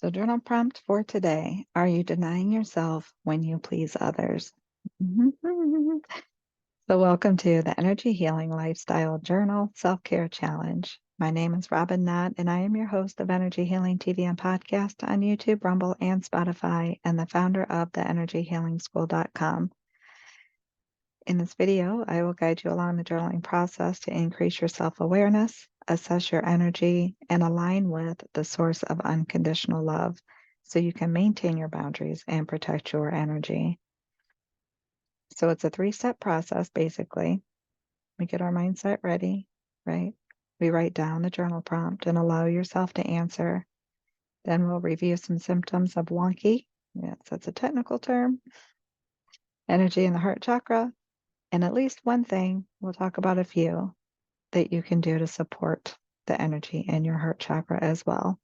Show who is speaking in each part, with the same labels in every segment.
Speaker 1: So, journal prompt for today. Are you denying yourself when you please others? So, welcome to the Energy Healing Lifestyle Journal Self Care Challenge. My name is Robin Knott, and I am your host of Energy Healing TV and podcast on YouTube, Rumble, and Spotify, and the founder of the EnergyHealingSchool.com. In this video, I will guide you along the journaling process to increase your self-awareness, assess your energy, and align with the source of unconditional love so you can maintain your boundaries and protect your energy. So it's a 3-step process, basically. We get our mindset ready, right? We write down the journal prompt and allow yourself to answer. Then we'll review some symptoms of wonky. Yes, that's a technical term. Energy in the heart chakra. And at least one thing, we'll talk about a few that you can do to support the energy in your heart chakra as well.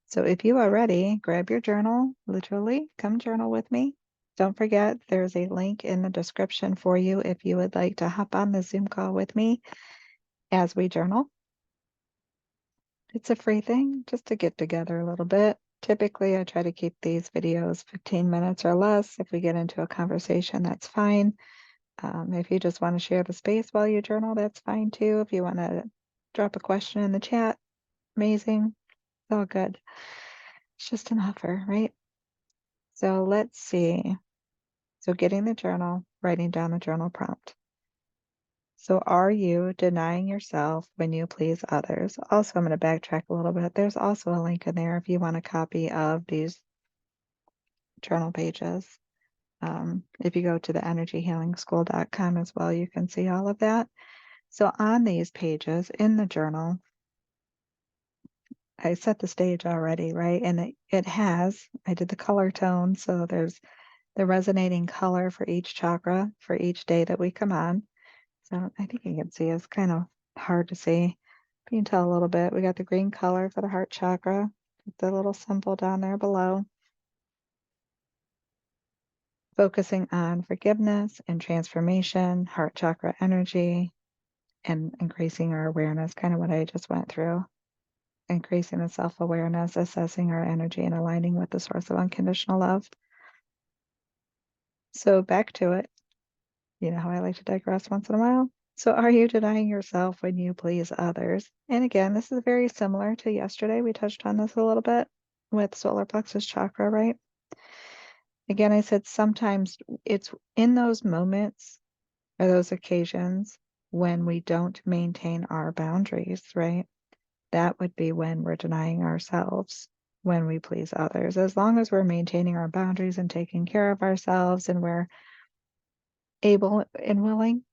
Speaker 1: So if you are ready, grab your journal, literally, come journal with me. Don't forget, there's a link in the description for you if you would like to hop on the Zoom call with me as we journal. It's a free thing just to get together a little bit. Typically, I try to keep these videos 15 minutes or less. If we get into a conversation, that's fine. If you just want to share the space while you journal, that's fine too. If you want to drop a question in the chat, amazing. It's all good. It's just an offer, right? So let's see. So getting the journal, writing down the journal prompt. So are you denying yourself when you please others? Also, I'm going to backtrack a little bit. There's also a link in there if you want a copy of these journal pages. If you go to the energyhealingschool.com as well, you can see all of that. So on these pages in the journal, I set the stage already, right? And I did the color tone. So there's the resonating color for each chakra for each day that we come on. So I think you can see it's kind of hard to see. You can tell a little bit. We got the green color for the heart chakra, the little symbol down there below. Focusing on forgiveness and transformation, heart chakra energy, and increasing our awareness, kind of what I just went through. Increasing the self-awareness, assessing our energy, and aligning with the source of unconditional love. So back to it. You know how I like to digress once in a while? So are you denying yourself when you please others? And again, this is very similar to yesterday. We touched on this a little bit with solar plexus chakra, right? Again, I said sometimes it's in those moments or those occasions when we don't maintain our boundaries, right? That would be when we're denying ourselves when we please others. As long as we're maintaining our boundaries and taking care of ourselves and we're able and willing,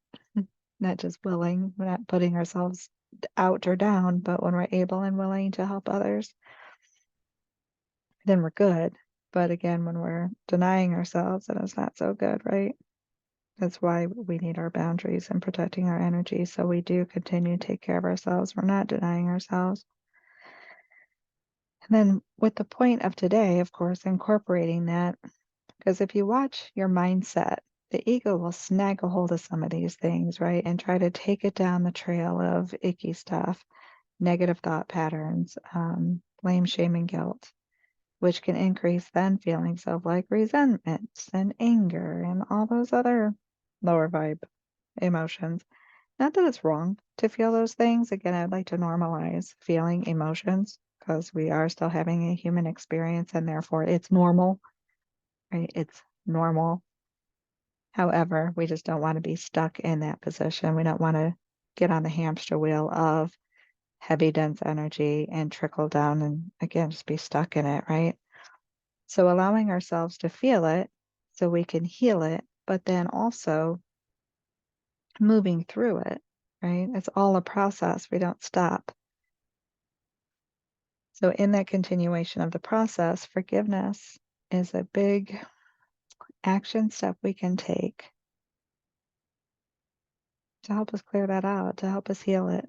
Speaker 1: not just willing, we're not putting ourselves out or down, but when we're able and willing to help others, then we're good. But again, when we're denying ourselves, then it's not so good, right? That's why we need our boundaries and protecting our energy. So we do continue to take care of ourselves. We're not denying ourselves. And then with the point of today, of course, incorporating that, because if you watch your mindset, the ego will snag a hold of some of these things, right? And try to take it down the trail of icky stuff, negative thought patterns, blame, shame, and guilt, which can increase then feelings of like resentment and anger and all those other lower vibe emotions. Not that it's wrong to feel those things. Again, I'd like to normalize feeling emotions because we are still having a human experience and therefore it's normal, right? It's normal. However, we just don't want to be stuck in that position. We don't want to get on the hamster wheel of heavy, dense energy and trickle down and again, just be stuck in it, right? So allowing ourselves to feel it so we can heal it, but then also moving through it, right? It's all a process. We don't stop. So in that continuation of the process, forgiveness is a big action step we can take to help us clear that out, to help us heal it.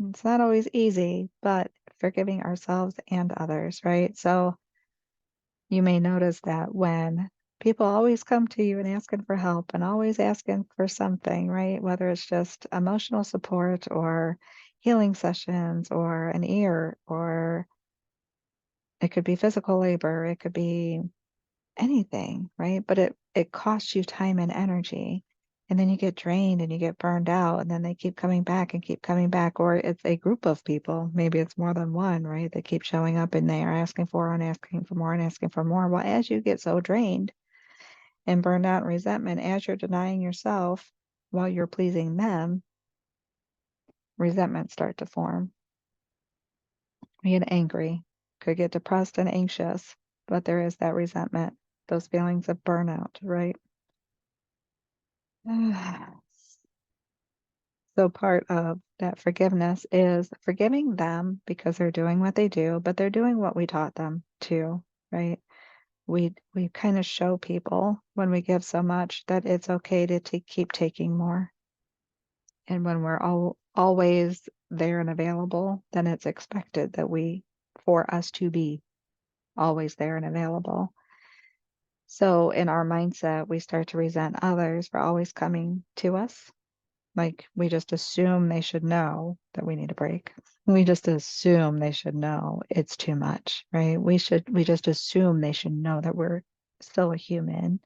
Speaker 1: It's not always easy, but forgiving ourselves and others, right? So you may notice that when people always come to you and asking for help and always asking for something, right? Whether it's just emotional support or healing sessions or an ear or It could be physical labor, it could be anything, right? But it costs you time and energy. And then you get drained and you get burned out, and then they keep coming back and keep coming back. Or it's a group of people, maybe it's more than one, right? They keep showing up and they are asking for and asking for more and asking for more. Well, as you get so drained and burned out and resentment, as you're denying yourself while you're pleasing them, resentments start to form. You get angry, could get depressed and anxious, but there is that resentment, those feelings of burnout, right? So part of that forgiveness is forgiving them because they're doing what they do, but they're doing what we taught them to, right? We kind of show people when we give so much that it's okay to keep taking more. And when we're always there and available, then it's expected that for us to be always there and available. So in our mindset, we start to resent others for always coming to us. Like we just assume they should know that we need a break. We just assume they should know it's too much, right? We just assume they should know that we're still a human.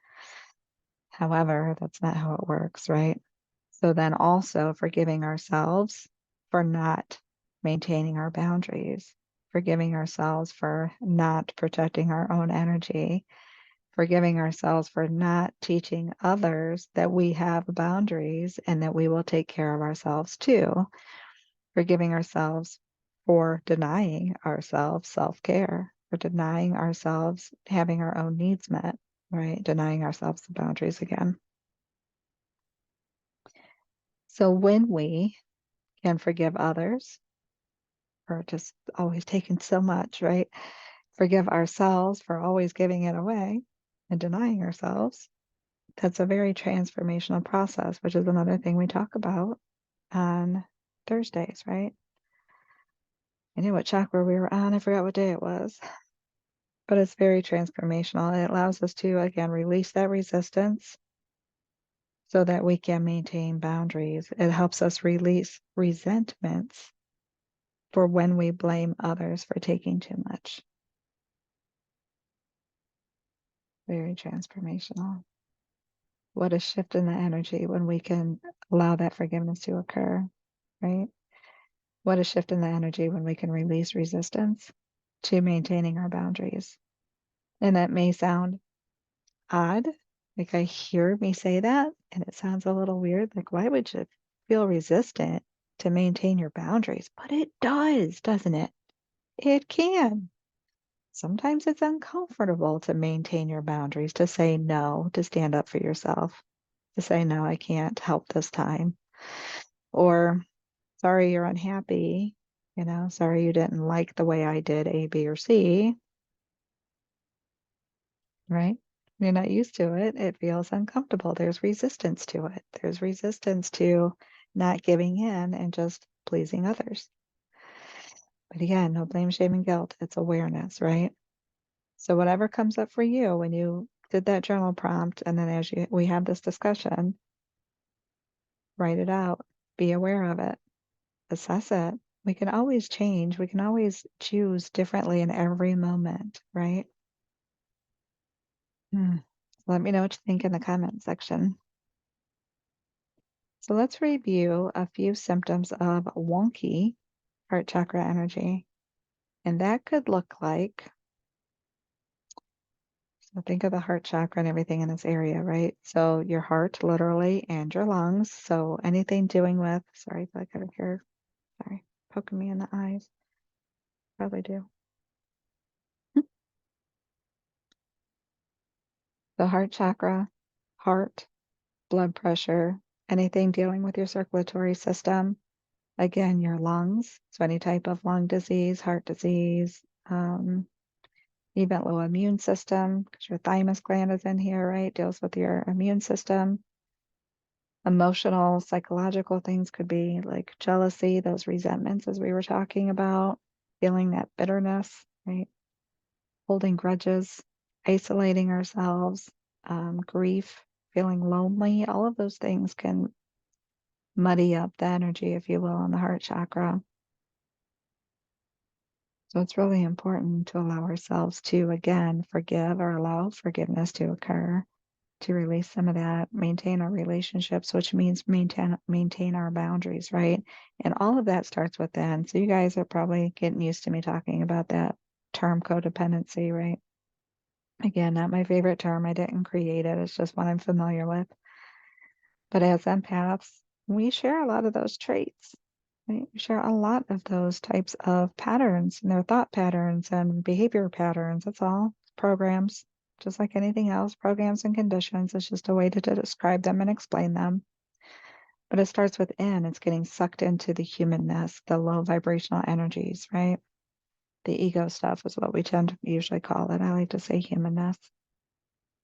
Speaker 1: However, that's not how it works, right? So then also forgiving ourselves for not maintaining our boundaries, forgiving ourselves for not protecting our own energy, forgiving ourselves for not teaching others that we have boundaries and that we will take care of ourselves too, forgiving ourselves for denying ourselves self-care, for denying ourselves having our own needs met, right? Denying ourselves the boundaries again. So when we can forgive others for just always taking so much, right? Forgive ourselves for always giving it away and denying ourselves. That's a very transformational process, which is another thing we talk about on Thursdays, right? I knew what chakra we were on. I forgot what day it was, but it's very transformational. It allows us to, again, release that resistance so that we can maintain boundaries. It helps us release resentments for when we blame others for taking too much. Very transformational. What a shift in the energy when we can allow that forgiveness to occur, right? What a shift in the energy when we can release resistance to maintaining our boundaries. And that may sound odd. Like I hear me say that and it sounds a little weird. Like, why would you feel resistant to maintain your boundaries? But it does, doesn't it? It can. Sometimes it's uncomfortable to maintain your boundaries, to say no, to stand up for yourself, to say, no, I can't help this time. Or, sorry, you're unhappy. Sorry you didn't like the way I did A, B, or C, right? You're not used to it. It feels uncomfortable. There's resistance to it. There's resistance to not giving in and just pleasing others. But again, no blame, shame, and guilt. It's awareness, right? So whatever comes up for you when you did that journal prompt, and then we have this discussion, write it out. Be aware of it. Assess it. We can always change. We can always choose differently in every moment, right? Let me know what you think in the comment section. So let's review a few symptoms of wonky heart chakra energy. And that could look like, so think of the heart chakra and everything in this area, right? So your heart, literally, and your lungs. So anything doing with, sorry, if I got here, sorry, poking me in the eyes. Probably do. The heart chakra, heart, blood pressure, anything dealing with your circulatory system. Again, your lungs, so any type of lung disease, heart disease, even low immune system, because your thymus gland is in here, right? Deals with your immune system. Emotional, psychological things could be like jealousy, those resentments, as we were talking about, feeling that bitterness, right? Holding grudges, isolating ourselves, grief, feeling lonely. All of those things can muddy up the energy, if you will, on the heart chakra. So it's really important to allow ourselves to, again, forgive or allow forgiveness to occur, to release some of that, maintain our relationships, which means maintain our boundaries, right? And all of that starts within. So you guys are probably getting used to me talking about that term codependency, right? Again, not my favorite term. I didn't create it. It's just one I'm familiar with. But as empaths, we share a lot of those traits. Right? We share a lot of those types of patterns, and their thought patterns and behavior patterns. That's all. Programs, just like anything else, programs and conditions. It's just a way to describe them and explain them. But it starts within. It's getting sucked into the humanness, the low vibrational energies, right? The ego stuff is what we tend to usually call it. I like to say humanness.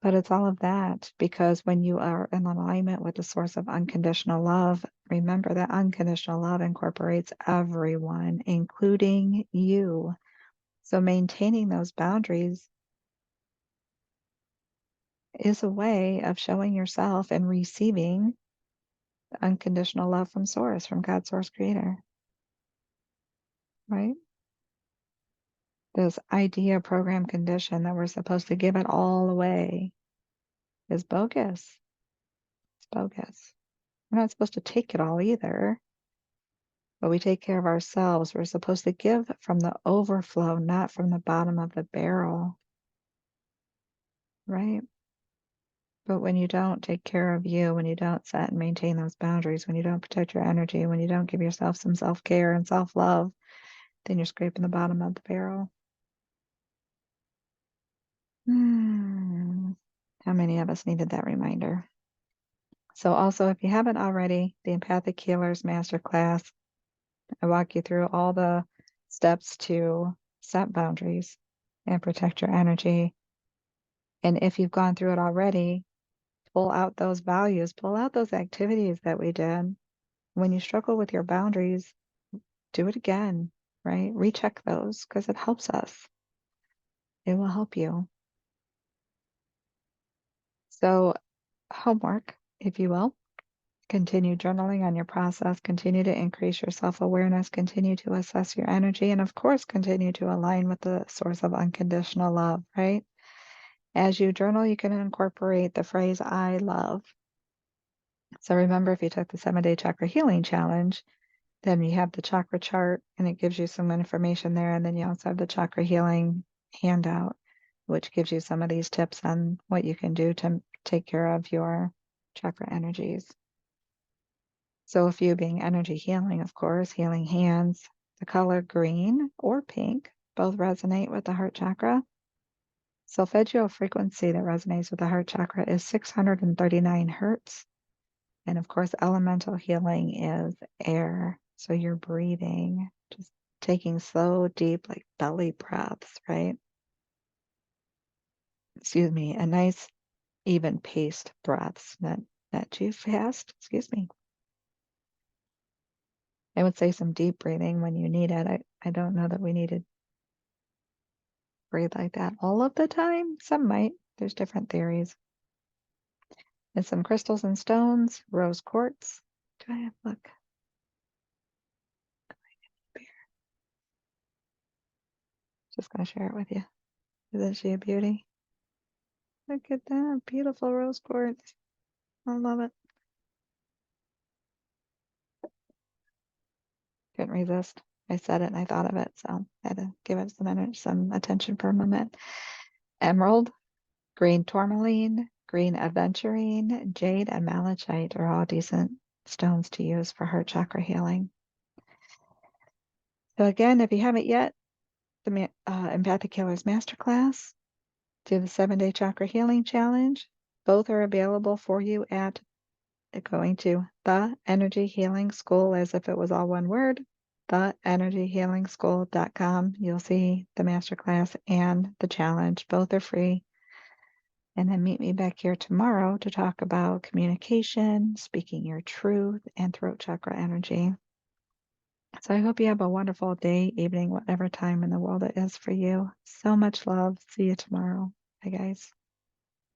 Speaker 1: But it's all of that because when you are in alignment with the source of unconditional love, remember that unconditional love incorporates everyone, including you. So maintaining those boundaries is a way of showing yourself and receiving the unconditional love from source, from God, source creator, right? This idea, program, condition that we're supposed to give it all away is bogus. It's bogus. We're not supposed to take it all either. But we take care of ourselves. We're supposed to give from the overflow, not from the bottom of the barrel, right? But when you don't take care of you, when you don't set and maintain those boundaries, when you don't protect your energy, when you don't give yourself some self-care and self-love, then you're scraping the bottom of the barrel. How many of us needed that reminder? So also, if you haven't already, the Empathic Healers Masterclass, I walk you through all the steps to set boundaries and protect your energy. And if you've gone through it already, pull out those values, pull out those activities that we did. When you struggle with your boundaries, do it again, right? Recheck those because it helps us. It will help you. So, homework, if you will, continue journaling on your process, continue to increase your self-awareness, continue to assess your energy, and of course, continue to align with the source of unconditional love, right? As you journal, you can incorporate the phrase, I love. So remember, if you took the 7-day chakra healing challenge, then you have the chakra chart and it gives you some information there. And then you also have the chakra healing handout, which gives you some of these tips on what you can do to take care of your chakra energies. So a few being energy healing, of course, healing hands, the color green or pink, both resonate with the heart chakra. Solfeggio frequency that resonates with the heart chakra is 639 hertz. And of course, elemental healing is air. So you're breathing, just taking slow, deep, like belly breaths, right? Excuse me, a nice, even paced breaths, not too fast. Excuse me. I would say some deep breathing when you need it. I don't know that we need to breathe like that all of the time. Some might. There's different theories. And some crystals and stones, rose quartz. Do I have, look, just gonna share it with you. Isn't she a beauty? Look at that, beautiful rose quartz. I love it. Couldn't resist. I said it and I thought of it, so I had to give it some attention for a moment. Emerald, green tourmaline, green aventurine, jade, and malachite are all decent stones to use for heart chakra healing. So again, if you haven't yet, the Empathic Healers Masterclass, do the 7-day chakra healing challenge. Both are available for you at going to the Energy Healing School, as if it was all one word, theenergyhealingschool.com. You'll see the masterclass and the challenge. Both are free. And then meet me back here tomorrow to talk about communication, speaking your truth, and throat chakra energy. So I hope you have a wonderful day, evening, whatever time in the world it is for you. So much love. See you tomorrow. Bye, guys.